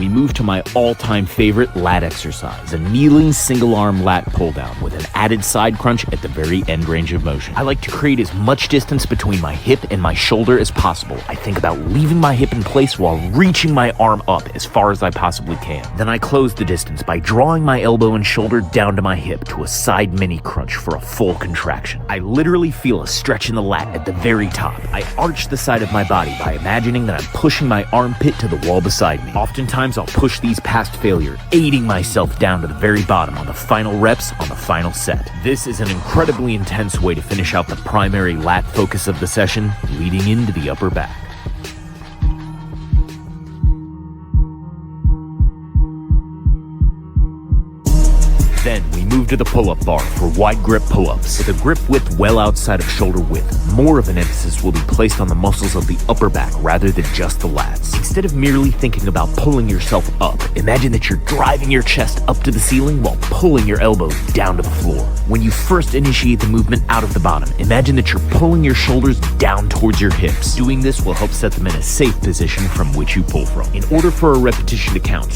we move to my all-time favorite lat exercise, a kneeling single-arm lat pull-down with an added side crunch at the very end range of motion. I like to create as much distance between my hip and my shoulder as possible. I think about leaving my hip in place while reaching my arm up as far as I possibly can. Then I close the distance by drawing my elbow and shoulder down to my hip to a side mini crunch for a full contraction. I literally feel a stretch in the lat at the very top. I arch the side of my body by imagining that I'm pushing my armpit to the wall beside me. Oftentimes I'll push these past failure, aiding myself down to the very bottom on the final reps on the final set. This is an incredibly intense way to finish out the primary lat focus of the session, leading into the upper back. Then we move to the pull-up bar for wide grip pull-ups. With a grip width well outside of shoulder width, more of an emphasis will be placed on the muscles of the upper back rather than just the lats. Instead of merely thinking about pulling yourself up, imagine that you're driving your chest up to the ceiling while pulling your elbows down to the floor. When you first initiate the movement out of the bottom, imagine that you're pulling your shoulders down towards your hips. Doing this will help set them in a safe position from which you pull from. In order for a repetition to count,